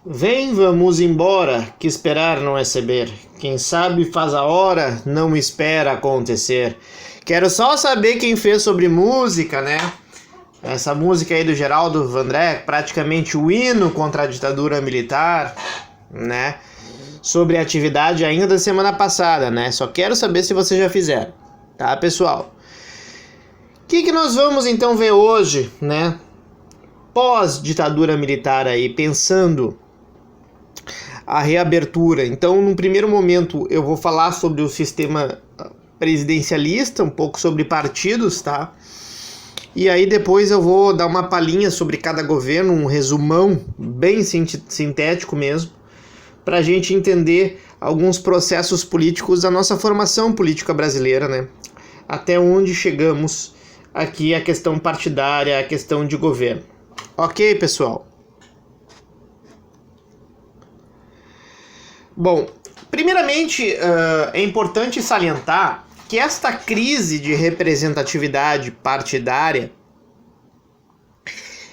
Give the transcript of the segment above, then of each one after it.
Vem, vamos embora, que esperar não é saber. Quem sabe faz a hora, não espera acontecer. Quero só saber quem fez sobre música, né? Essa música aí do Geraldo Vandré, praticamente o hino contra a ditadura militar, né? Sobre a atividade ainda da semana passada, né? Só quero saber se vocês já fizeram, tá, pessoal? O que nós vamos então ver hoje, né? Pós-ditadura militar aí, pensando a reabertura. Então, num primeiro momento, eu vou falar sobre o sistema presidencialista, um pouco sobre partidos, tá? E aí depois eu vou dar uma palhinha sobre cada governo, um resumão bem sintético mesmo, para a gente entender alguns processos políticos da nossa formação política brasileira, né? Até onde chegamos aqui a questão partidária, a questão de governo. Ok, pessoal? Bom, primeiramente é importante salientar que esta crise de representatividade partidária,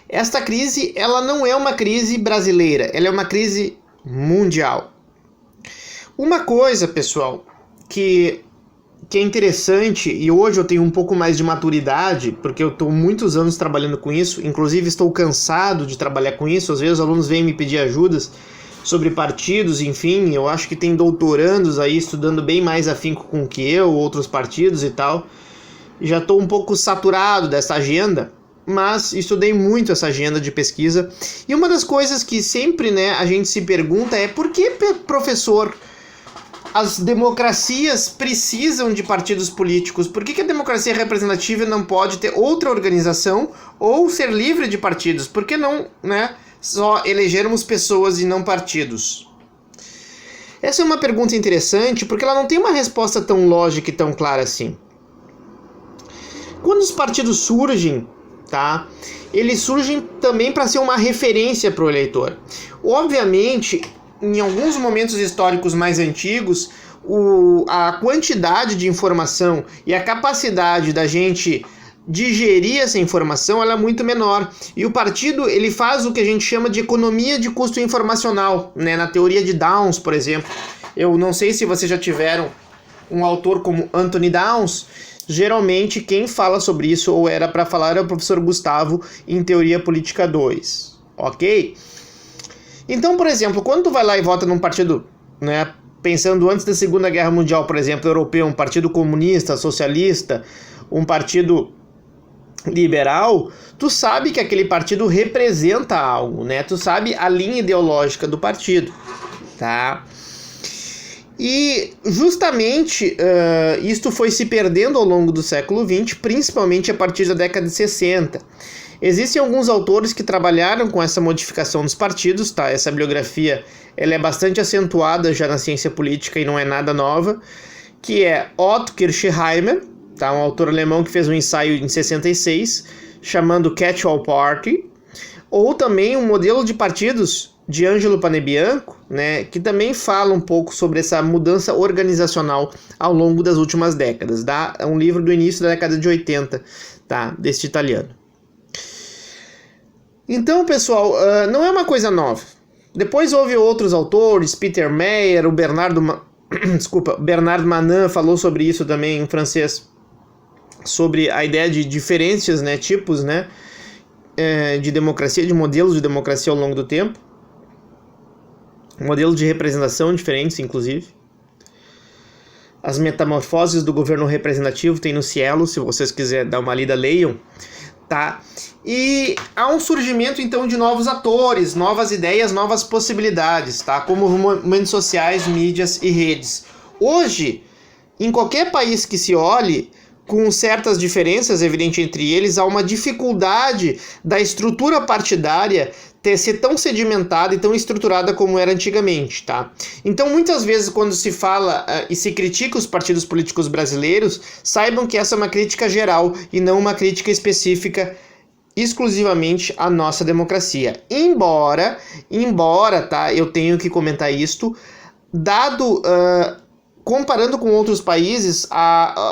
esta crise, ela não é uma crise brasileira, ela é uma crise mundial. Uma coisa, pessoal, que é interessante, e hoje eu tenho um pouco mais de maturidade, porque eu estou muitos anos trabalhando com isso, inclusive estou cansado de trabalhar com isso, às vezes os alunos vêm me pedir ajudas sobre partidos, enfim, eu acho que tem doutorandos aí estudando bem mais afinco com que eu, outros partidos e tal. Já estou um pouco saturado dessa agenda, mas estudei muito essa agenda de pesquisa. E uma das coisas que sempre, né, a gente se pergunta é por que, professor, as democracias precisam de partidos políticos? Por que a democracia representativa não pode ter outra organização ou ser livre de partidos? Por que não, né, só elegermos pessoas e não partidos? Essa é uma pergunta interessante porque ela não tem uma resposta tão lógica e tão clara assim. Quando os partidos surgem, tá, eles surgem também para ser uma referência para o eleitor. Obviamente, em alguns momentos históricos mais antigos, a quantidade de informação e a capacidade da gente digerir essa informação ela é muito menor. E o partido ele faz o que a gente chama de economia de custo informacional, né? Na teoria de Downs, por exemplo. Eu não sei se vocês já tiveram um autor como Anthony Downs. Geralmente quem fala sobre isso ou era para falar é o professor Gustavo em Teoria Política 2. Ok? Então, por exemplo, quando tu vai lá e vota num partido, né, pensando antes da Segunda Guerra Mundial, por exemplo, europeu, um partido comunista, socialista, um partido liberal, tu sabe que aquele partido representa algo, né? Tu sabe a linha ideológica do partido, tá? E justamente isto foi se perdendo ao longo do século XX, principalmente a partir da década de 60. Existem alguns autores que trabalharam com essa modificação dos partidos, tá? Essa bibliografia ela é bastante acentuada já na ciência política e não é nada nova, que é Otto Kirchheimer, tá? Um autor alemão que fez um ensaio em 66, chamando Catch-all Party, ou também um modelo de partidos de Angelo Panebianco, né, que também fala um pouco sobre essa mudança organizacional ao longo das últimas décadas. Tá? É um livro do início da década de 80, tá? Deste italiano. Então, pessoal, não é uma coisa nova. Depois houve outros autores, Peter Meyer, o Bernard Manin falou sobre isso também em francês, sobre a ideia de diferentes, né, tipos, né, de democracia, de modelos de democracia ao longo do tempo. Modelos de representação diferentes, inclusive. As metamorfoses do governo representativo tem no Cielo, se vocês quiserem dar uma lida, leiam, tá? E há um surgimento, então, de novos atores, novas ideias, novas possibilidades, tá? Como movimentos sociais, mídias e redes. Hoje, em qualquer país que se olhe, com certas diferenças, evidente, entre eles, há uma dificuldade da estrutura partidária ser tão sedimentada e tão estruturada como era antigamente, tá? Então, muitas vezes, quando se fala e se critica os partidos políticos brasileiros, saibam que essa é uma crítica geral e não uma crítica específica exclusivamente à nossa democracia. Embora, tá, eu tenho que comentar isto, dado... comparando com outros países,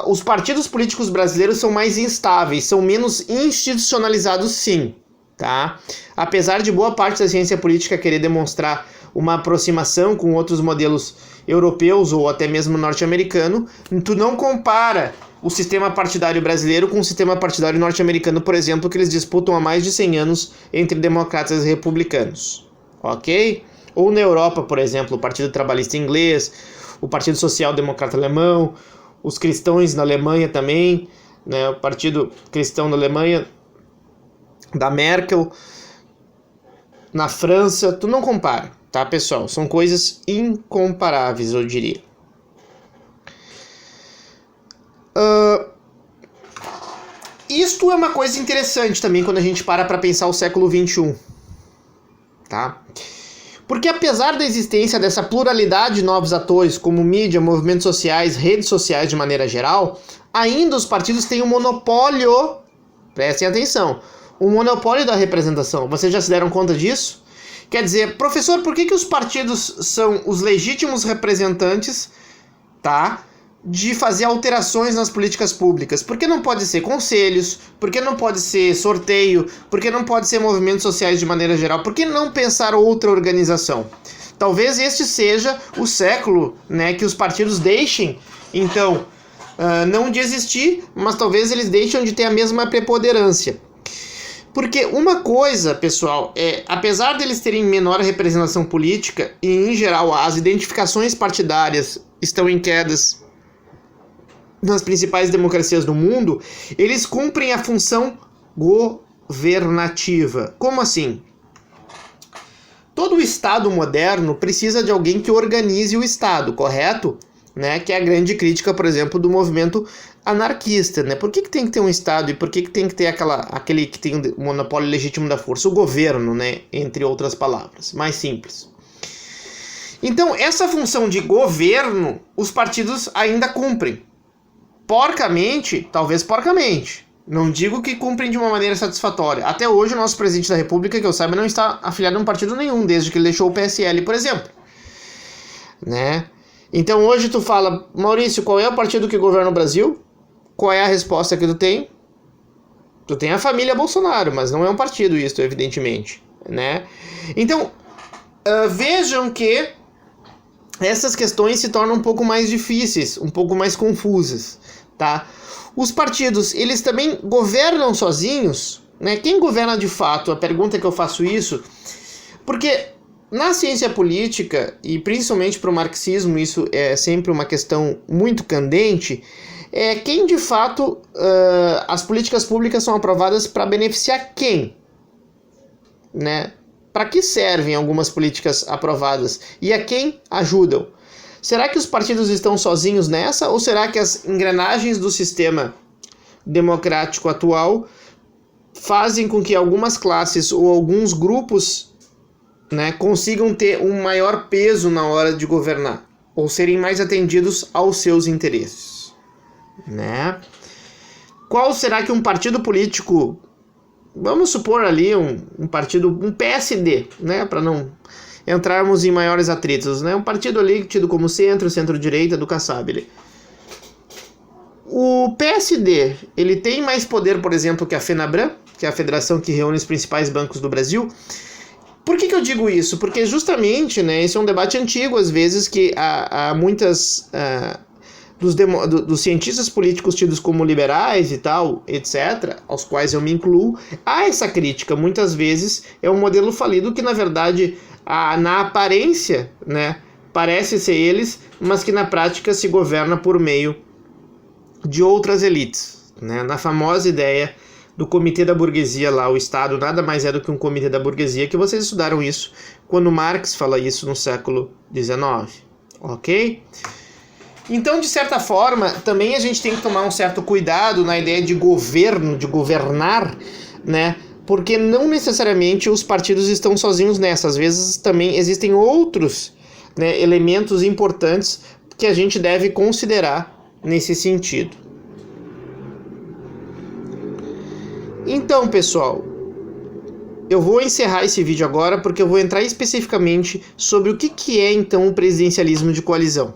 os partidos políticos brasileiros são mais instáveis, são menos institucionalizados, sim, tá? Apesar de boa parte da ciência política querer demonstrar uma aproximação com outros modelos europeus ou até mesmo norte-americano, tu não compara o sistema partidário brasileiro com o sistema partidário norte-americano, por exemplo, que eles disputam há mais de 100 anos entre democratas e republicanos, ok? Ou na Europa, por exemplo, o Partido Trabalhista Inglês, o Partido Social Democrata Alemão, os cristãos na Alemanha também, né? O Partido Cristão da Alemanha, da Merkel, na França, tu não compara, tá, pessoal? São coisas incomparáveis, eu diria. Isto é uma coisa interessante também quando a gente para pensar o século XXI, tá? Porque apesar da existência dessa pluralidade de novos atores, como mídia, movimentos sociais, redes sociais de maneira geral, ainda os partidos têm um monopólio, prestem atenção, um monopólio da representação. Vocês já se deram conta disso? Quer dizer, professor, por que os partidos são os legítimos representantes, tá, de fazer alterações nas políticas públicas? Por que não pode ser conselhos? Por que não pode ser sorteio? Por que não pode ser movimentos sociais de maneira geral? Por que não pensar outra organização? Talvez este seja o século, né, que os partidos deixem, então, não de existir, mas talvez eles deixem de ter a mesma preponderância. Porque uma coisa, pessoal, apesar deles terem menor representação política, e em geral as identificações partidárias estão em quedas nas principais democracias do mundo, eles cumprem a função governativa. Como assim? Todo o Estado moderno precisa de alguém que organize o Estado, correto? Né? Que é a grande crítica, por exemplo, do movimento anarquista, né? Por que tem que ter um Estado e por que tem que ter aquele que tem o monopólio legítimo da força? O governo, né? Entre outras palavras, mais simples. Então, essa função de governo, os partidos ainda cumprem. Porcamente, talvez porcamente. Não digo que cumprem de uma maneira satisfatória. Até hoje, o nosso presidente da República, que eu saiba, não está afiliado a um partido nenhum, desde que ele deixou o PSL, por exemplo. Né? Então, hoje tu fala, Maurício, qual é o partido que governa o Brasil? Qual é a resposta que tu tem? Tu tem a família Bolsonaro, mas não é um partido isso, evidentemente. Né? Então, vejam que essas questões se tornam um pouco mais difíceis, um pouco mais confusas, tá? Os partidos, eles também governam sozinhos, né? Quem governa de fato? A pergunta que eu faço isso, porque na ciência política, e principalmente para o marxismo, isso é sempre uma questão muito candente, quem de fato as políticas públicas são aprovadas para beneficiar quem? Né? Para que servem algumas políticas aprovadas? E a quem ajudam? Será que os partidos estão sozinhos nessa? Ou será que as engrenagens do sistema democrático atual fazem com que algumas classes ou alguns grupos, né, consigam ter um maior peso na hora de governar? Ou serem mais atendidos aos seus interesses? Né? Qual será que um partido político... Vamos supor ali um partido, um PSD, né, para não entrarmos em maiores atritos, né, um partido ali tido como centro-direita do Kassab. O PSD, ele tem mais poder, por exemplo, que a FENABRAN, que é a federação que reúne os principais bancos do Brasil. Por que eu digo isso? Porque justamente, né, esse é um debate antigo, às vezes, que há muitas... dos cientistas políticos tidos como liberais e tal, etc., aos quais eu me incluo, há essa crítica. Muitas vezes é um modelo falido que, na verdade, na aparência, né, parece ser eles, mas que na prática se governa por meio de outras elites. Né? Na famosa ideia do comitê da burguesia lá, o Estado nada mais é do que um comitê da burguesia, que vocês estudaram isso quando Marx fala isso no século XIX. Ok? Então, de certa forma, também a gente tem que tomar um certo cuidado na ideia de governo, de governar, né? Porque não necessariamente os partidos estão sozinhos nessa. Às vezes também existem outros, né, elementos importantes que a gente deve considerar nesse sentido. Então, pessoal, eu vou encerrar esse vídeo agora porque eu vou entrar especificamente sobre o que é então o presidencialismo de coalizão.